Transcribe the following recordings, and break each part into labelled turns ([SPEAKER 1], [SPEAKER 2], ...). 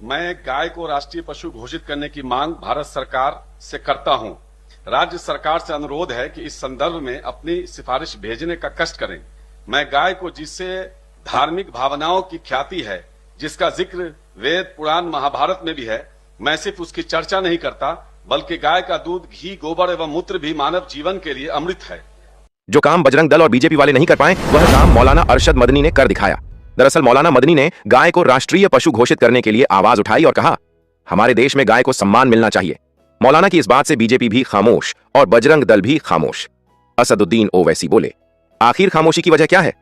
[SPEAKER 1] मैं गाय को राष्ट्रीय पशु घोषित करने की मांग भारत सरकार से करता हूं। राज्य सरकार से अनुरोध है कि इस संदर्भ में अपनी सिफारिश भेजने का कष्ट करें। मैं गाय को, जिससे धार्मिक भावनाओं की ख्याति है, जिसका जिक्र वेद, पुराण, महाभारत में भी है, मैं सिर्फ उसकी चर्चा नहीं करता, बल्कि गाय का दूध, घी, गोबर एवं मूत्र भी मानव जीवन के लिए अमृत है।
[SPEAKER 2] जो काम बजरंग दल और बीजेपी वाले नहीं कर पाए, वह काम मौलाना अरशद मदनी ने कर दिखाया। दरअसल मौलाना मदनी ने गाय को राष्ट्रीय पशु घोषित करने के लिए आवाज उठाई और कहा, हमारे देश में गाय को सम्मान मिलना चाहिए। मौलाना की इस बात से बीजेपी भी खामोश और बजरंग दल भी खामोश। असदुद्दीन ओवैसी बोले, आखिर खामोशी की वजह क्या है?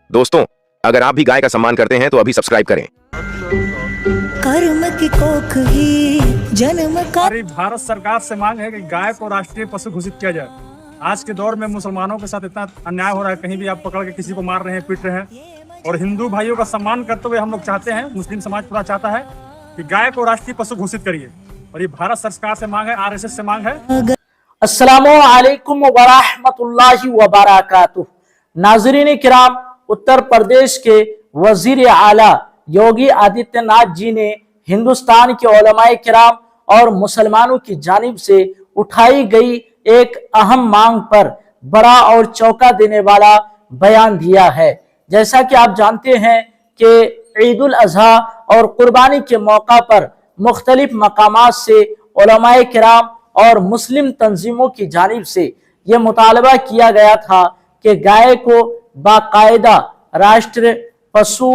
[SPEAKER 2] दोस्तों, अगर आप भी गाय का सम्मान करते हैं तो अभी सब्सक्राइब करें।
[SPEAKER 3] कर्म की कोख ही जन्म का।
[SPEAKER 4] भारत सरकार से मांग है कि गाय को राष्ट्रीय पशु घोषित किया जाए। आज के दौर में मुसलमानों के साथ इतना अन्याय हो रहा है, कहीं भी आप पकड़ के किसी को मार रहे हैं, पीट रहे हैं। और हिंदू भाइयों का सम्मान करते हुए हम लोग चाहते हैं, मुस्लिम समाज पूरा चाहता है कि गाय को राष्ट्रीय पशु घोषित करिए। और ये भारत सरकार से मांग है, आरएसएस से मांग है।
[SPEAKER 5] अस्सलामु अलैकुम व रहमतुल्लाहि व बरकातुहू। नाज़रीन किराम, उत्तर प्रदेश के वजीर आला योगी आदित्यनाथ जी ने हिंदुस्तान के उलमाए किराम और मुसलमानों की जानिब से उठाई गई एक अहम मांग पर बड़ा और चौंका देने वाला बयान दिया है। जैसा कि आप जानते हैं कि ईद उल अजहा और कुर्बानी के मौका पर मुख्तलिफ मकामात से उलमाए किराम और मुस्लिम तंजीमों की जानिब से यह मुतालबा किया गया था कि गाय को बाकायदा राष्ट्र पशु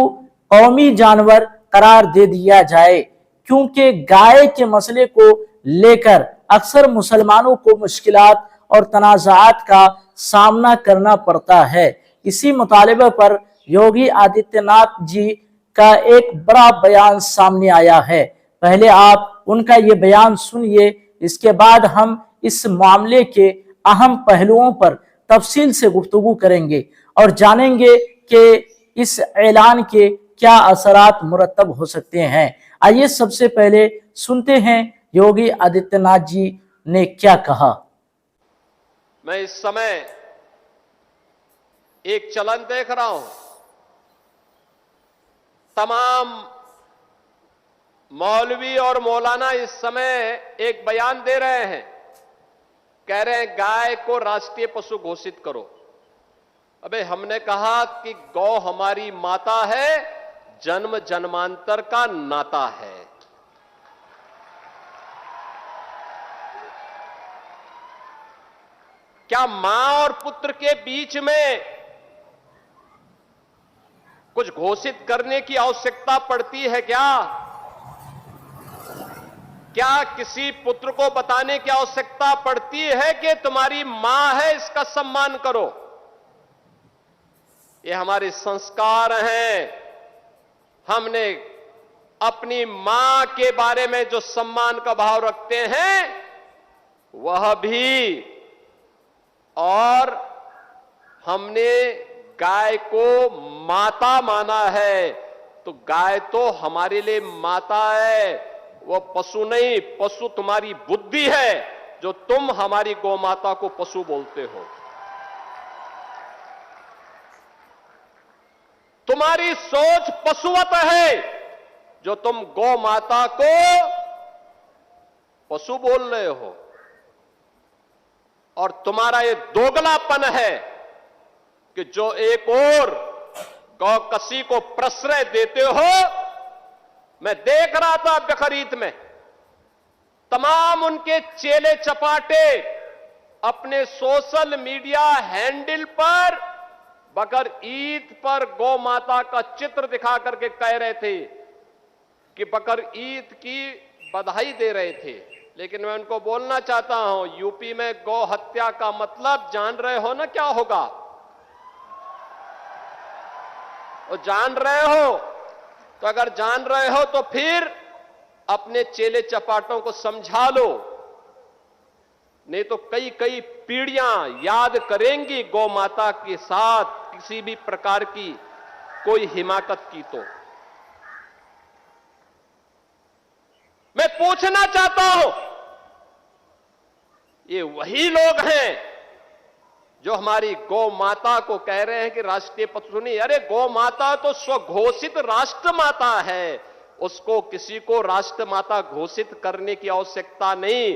[SPEAKER 5] कौमी जानवर करार दे दिया जाए, क्योंकि गाय के मसले को लेकर अक्सर मुसलमानों को मुश्किलात और तनाज़ात का सामना करना पड़ता है। इसी मुतालबे पर योगी आदित्यनाथ जी का एक बड़ा बयान सामने आया है। पहले आप उनका ये बयान सुनिए, इसके बाद हम इस मामले के अहम पहलुओं पर तफसील से गुफ्तगू करेंगे और जानेंगे कि इस ऐलान के क्या असरात मुरतब हो सकते हैं। आइए सबसे पहले सुनते हैं योगी आदित्यनाथ जी ने क्या कहा।
[SPEAKER 6] मैं इस समय एक चलन देख रहा हूं, तमाम मौलवी और मौलाना इस समय एक बयान दे रहे हैं, कह रहे हैं गाय को राष्ट्रीय पशु घोषित करो। अबे हमने कहा कि गौ हमारी माता है, जन्म जन्मांतर का नाता है। क्या मां और पुत्र के बीच में कुछ घोषित करने की आवश्यकता पड़ती है क्या? क्या किसी पुत्र को बताने की आवश्यकता पड़ती है कि तुम्हारी मां है, इसका सम्मान करो? ये हमारे संस्कार हैं। हमने अपनी मां के बारे में जो सम्मान का भाव रखते हैं वह भी, और हमने गाय को माता माना है, तो गाय तो हमारे लिए माता है, वो पशु नहीं। पशु तुम्हारी बुद्धि है, जो तुम हमारी गौ माता को पशु बोलते हो। तुम्हारी सोच पशुवत है, जो तुम गौ माता को पशु बोल रहे हो। और तुम्हारा ये दोगलापन है कि जो एक और गौ कसी को प्रश्रय देते हो। मैं देख रहा था बकरीद में तमाम उनके चेले चपाटे अपने सोशल मीडिया हैंडल पर बकर ईद पर गौ माता का चित्र दिखा करके कह रहे थे कि बकर ईद की बधाई दे रहे थे। लेकिन मैं उनको बोलना चाहता हूं, यूपी में गौ हत्या का मतलब जान रहे हो ना क्या होगा? वो जान रहे हो? तो अगर जान रहे हो तो फिर अपने चेले चपाटों को समझा लो, नहीं तो कई कई पीढ़ियां याद करेंगी गौ माता के साथ किसी भी प्रकार की कोई हिमाकत की। तो मैं पूछना चाहता हूं, ये वही लोग हैं जो हमारी गौ माता को कह रहे हैं कि राष्ट्रीय पशु नहीं। अरे गौ माता तो स्वघोषित राष्ट्र माता है, उसको किसी को राष्ट्रमाता घोषित करने की आवश्यकता नहीं।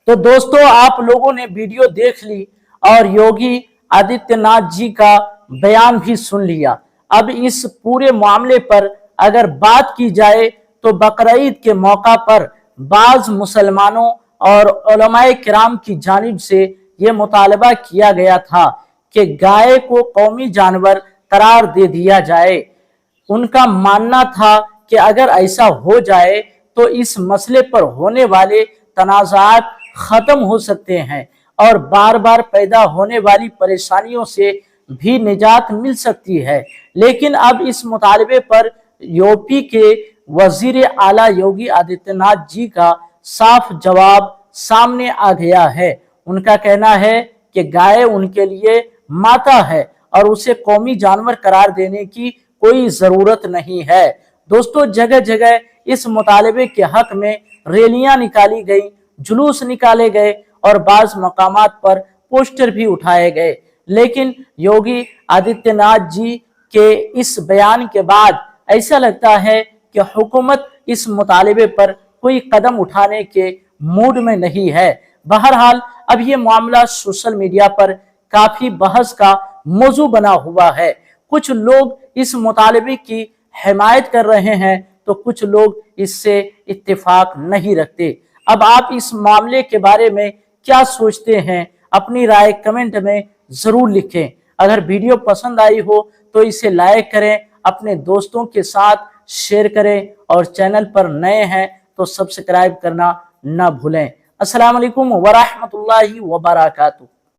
[SPEAKER 5] तो दोस्तों, आप लोगों ने वीडियो देख ली और योगी आदित्यनाथ जी का बयान भी सुन लिया। अब इस पूरे मामले पर अगर बात की जाए तो बकरीद के मौका पर बाज मुसलमानों और उलमाए किराम की जानिब से यह मुतालबा किया गया था कि गाय को कौमी जानवर करार दे दिया जाए। उनका मानना था कि अगर ऐसा हो जाए तो इस मसले पर होने वाले तनाज़ात खत्म हो सकते हैं और बार बार पैदा होने वाली परेशानियों से भी निजात मिल सकती है। लेकिन अब इस मुतालबे पर यूपी के वजीर आला योगी आदित्यनाथ जी का साफ जवाब सामने आ गया है। उनका कहना है कि गाय उनके लिए माता है और उसे कौमी जानवर करार देने की कोई जरूरत नहीं है। दोस्तों, जगह जगह इस मुतालबे के हक में रैलियां निकाली गई, जुलूस निकाले गए और बाज मकामात पर पोस्टर भी उठाए गए। लेकिन योगी आदित्यनाथ जी के इस बयान के बाद ऐसा लगता है कि हुकूमत इस मुतालबे पर कोई कदम उठाने के मूड में नहीं है। बहरहाल अब ये मामला सोशल मीडिया पर काफी बहस का मौजू बना हुआ है। कुछ लोग इस मुतालबे की हिमायत कर रहे हैं तो कुछ लोग इससे इत्तेफाक नहीं रखते। अब आप इस मामले के बारे में क्या सोचते हैं? अपनी राय कमेंट में जरूर लिखें। अगर वीडियो पसंद आई हो तो इसे लाइक करें, अपने दोस्तों के साथ शेयर करें और चैनल पर नए हैं तो सब्सक्राइब करना ना भूलें। अस्सलाम वालेकुम वरहमतुल्लाहि वबरकातुहू।